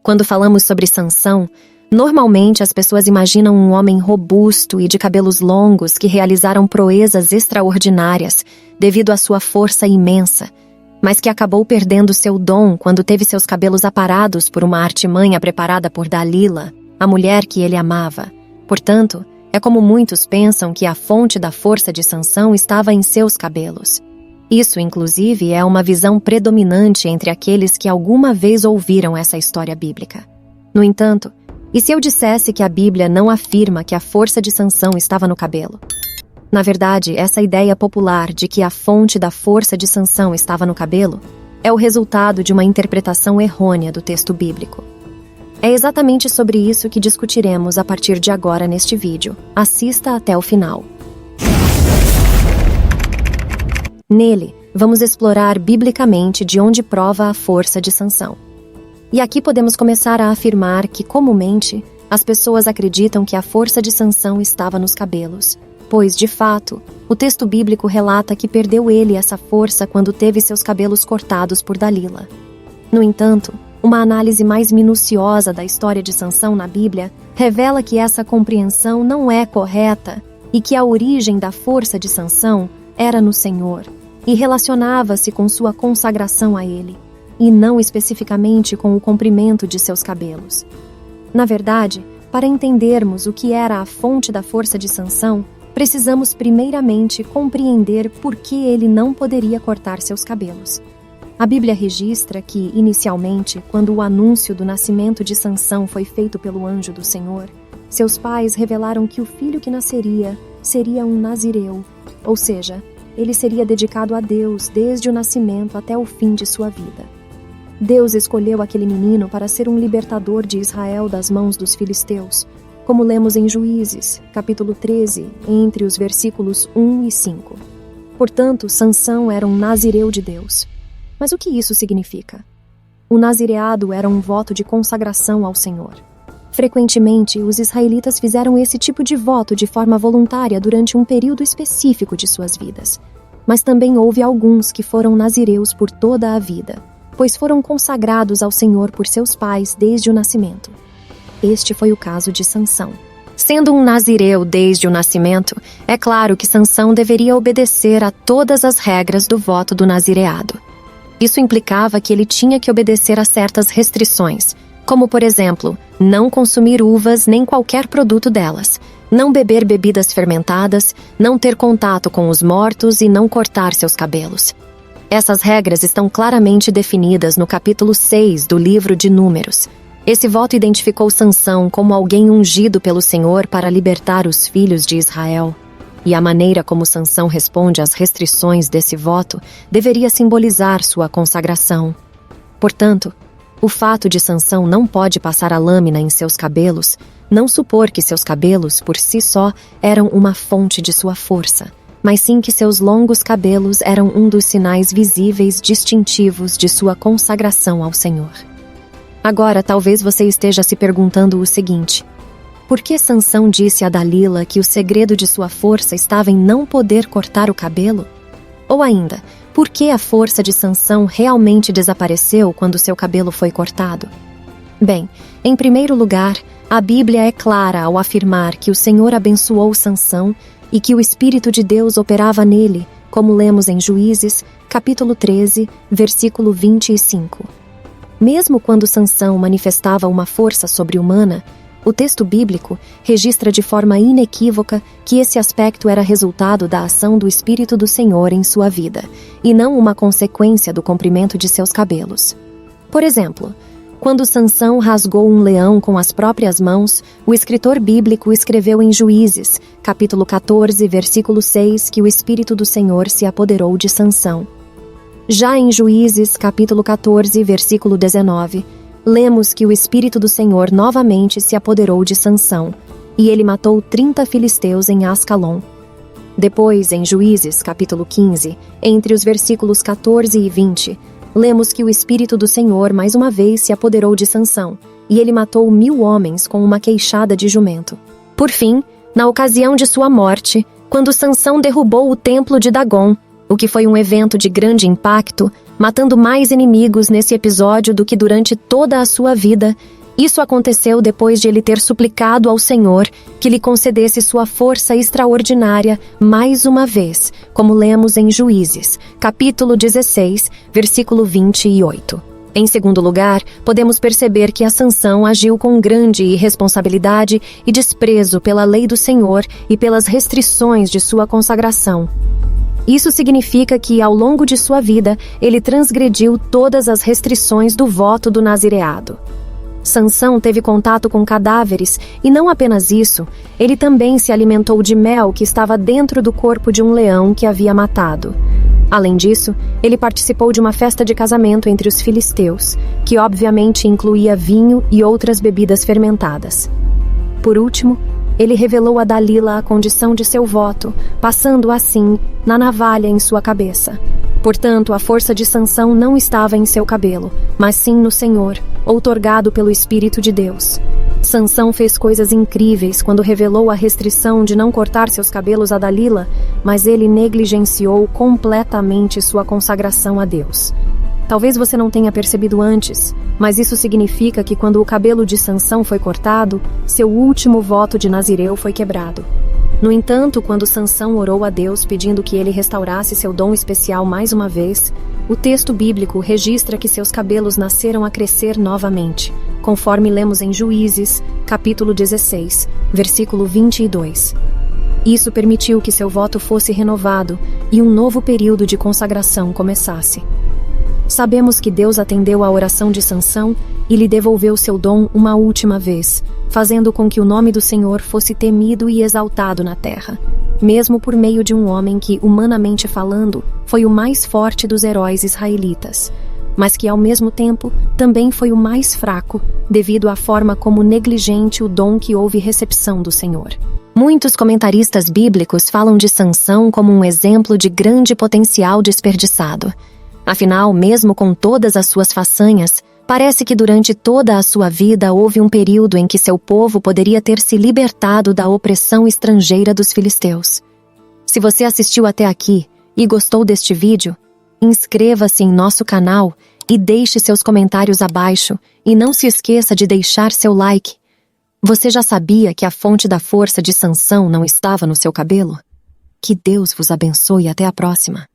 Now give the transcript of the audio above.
Quando falamos sobre Sansão, normalmente as pessoas imaginam um homem robusto e de cabelos longos que realizaram proezas extraordinárias devido à sua força imensa, mas que acabou perdendo seu dom quando teve seus cabelos aparados por uma artimanha preparada por Dalila, a mulher que ele amava. Portanto, é como muitos pensam que a fonte da força de Sansão estava em seus cabelos. Isso, inclusive, é uma visão predominante entre aqueles que alguma vez ouviram essa história bíblica. No entanto, e se eu dissesse que a Bíblia não afirma que a força de Sansão estava no cabelo? Na verdade, essa ideia popular de que a fonte da força de Sansão estava no cabelo é o resultado de uma interpretação errônea do texto bíblico. É exatamente sobre isso que discutiremos a partir de agora neste vídeo. Assista até o final. Nele, vamos explorar biblicamente de onde prova a força de Sansão. E aqui podemos começar a afirmar que, comumente, as pessoas acreditam que a força de Sansão estava nos cabelos, pois, de fato, o texto bíblico relata que perdeu ele essa força quando teve seus cabelos cortados por Dalila. No entanto, uma análise mais minuciosa da história de Sansão na Bíblia revela que essa compreensão não é correta e que a origem da força de Sansão era no Senhor e relacionava-se com sua consagração a Ele, e não especificamente com o comprimento de seus cabelos. Na verdade, para entendermos o que era a fonte da força de Sansão, precisamos primeiramente compreender por que ele não poderia cortar seus cabelos. A Bíblia registra que, inicialmente, quando o anúncio do nascimento de Sansão foi feito pelo anjo do Senhor, seus pais revelaram que o filho que nasceria seria um nazireu, ou seja, ele seria dedicado a Deus desde o nascimento até o fim de sua vida. Deus escolheu aquele menino para ser um libertador de Israel das mãos dos filisteus, como lemos em Juízes, capítulo 13, entre os versículos 1 e 5. Portanto, Sansão era um nazireu de Deus. Mas o que isso significa? O nazireado era um voto de consagração ao Senhor. Frequentemente, os israelitas fizeram esse tipo de voto de forma voluntária durante um período específico de suas vidas. Mas também houve alguns que foram nazireus por toda a vida, pois foram consagrados ao Senhor por seus pais desde o nascimento. Este foi o caso de Sansão. Sendo um nazireu desde o nascimento, é claro que Sansão deveria obedecer a todas as regras do voto do nazireado. Isso implicava que ele tinha que obedecer a certas restrições, como, por exemplo, não consumir uvas nem qualquer produto delas, não beber bebidas fermentadas, não ter contato com os mortos e não cortar seus cabelos. Essas regras estão claramente definidas no capítulo 6 do livro de Números. Esse voto identificou Sansão como alguém ungido pelo Senhor para libertar os filhos de Israel. E a maneira como Sansão responde às restrições desse voto deveria simbolizar sua consagração. Portanto, o fato de Sansão não pode passar a lâmina em seus cabelos não supor que seus cabelos, por si só, eram uma fonte de sua força, mas sim que seus longos cabelos eram um dos sinais visíveis distintivos de sua consagração ao Senhor. Agora, talvez você esteja se perguntando o seguinte: por que Sansão disse a Dalila que o segredo de sua força estava em não poder cortar o cabelo? Ou ainda, por que a força de Sansão realmente desapareceu quando seu cabelo foi cortado? Bem, em primeiro lugar, a Bíblia é clara ao afirmar que o Senhor abençoou Sansão e que o Espírito de Deus operava nele, como lemos em Juízes, capítulo 13, versículo 25. Mesmo quando Sansão manifestava uma força sobre-humana, o texto bíblico registra de forma inequívoca que esse aspecto era resultado da ação do Espírito do Senhor em sua vida, e não uma consequência do comprimento de seus cabelos. Por exemplo, quando Sansão rasgou um leão com as próprias mãos, o escritor bíblico escreveu em Juízes, capítulo 14, versículo 6, que o Espírito do Senhor se apoderou de Sansão. Já em Juízes, capítulo 14, versículo 19, lemos que o Espírito do Senhor novamente se apoderou de Sansão, e ele matou 30 filisteus em Ascalon. Depois, em Juízes, capítulo 15, entre os versículos 14 e 20, lemos que o Espírito do Senhor mais uma vez se apoderou de Sansão, e ele matou 1000 homens com uma queixada de jumento. Por fim, na ocasião de sua morte, quando Sansão derrubou o templo de Dagom, o que foi um evento de grande impacto, matando mais inimigos nesse episódio do que durante toda a sua vida. Isso aconteceu depois de ele ter suplicado ao Senhor que lhe concedesse sua força extraordinária mais uma vez, como lemos em Juízes, capítulo 16, versículo 28. Em segundo lugar, podemos perceber que a Sansão agiu com grande irresponsabilidade e desprezo pela lei do Senhor e pelas restrições de sua consagração. Isso significa que, ao longo de sua vida, ele transgrediu todas as restrições do voto do nazireado. Sansão teve contato com cadáveres e não apenas isso, ele também se alimentou de mel que estava dentro do corpo de um leão que havia matado. Além disso, ele participou de uma festa de casamento entre os filisteus, que obviamente incluía vinho e outras bebidas fermentadas. Por último, ele revelou a Dalila a condição de seu voto, passando assim na navalha em sua cabeça. Portanto, a força de Sansão não estava em seu cabelo, mas sim no Senhor, outorgado pelo Espírito de Deus. Sansão fez coisas incríveis quando revelou a restrição de não cortar seus cabelos a Dalila, mas ele negligenciou completamente sua consagração a Deus. Talvez você não tenha percebido antes, mas isso significa que quando o cabelo de Sansão foi cortado, seu último voto de Nazireu foi quebrado. No entanto, quando Sansão orou a Deus pedindo que ele restaurasse seu dom especial mais uma vez, o texto bíblico registra que seus cabelos nasceram a crescer novamente, conforme lemos em Juízes, capítulo 16, versículo 22. Isso permitiu que seu voto fosse renovado e um novo período de consagração começasse. Sabemos que Deus atendeu à oração de Sansão e lhe devolveu seu dom uma última vez, fazendo com que o nome do Senhor fosse temido e exaltado na terra, mesmo por meio de um homem que, humanamente falando, foi o mais forte dos heróis israelitas, mas que, ao mesmo tempo, também foi o mais fraco, devido à forma como negligente o dom que houve recepção do Senhor. Muitos comentaristas bíblicos falam de Sansão como um exemplo de grande potencial desperdiçado. Afinal, mesmo com todas as suas façanhas, parece que durante toda a sua vida houve um período em que seu povo poderia ter se libertado da opressão estrangeira dos filisteus. Se você assistiu até aqui e gostou deste vídeo, inscreva-se em nosso canal e deixe seus comentários abaixo e não se esqueça de deixar seu like. Você já sabia que a fonte da força de Sansão não estava no seu cabelo? Que Deus vos abençoe e até a próxima.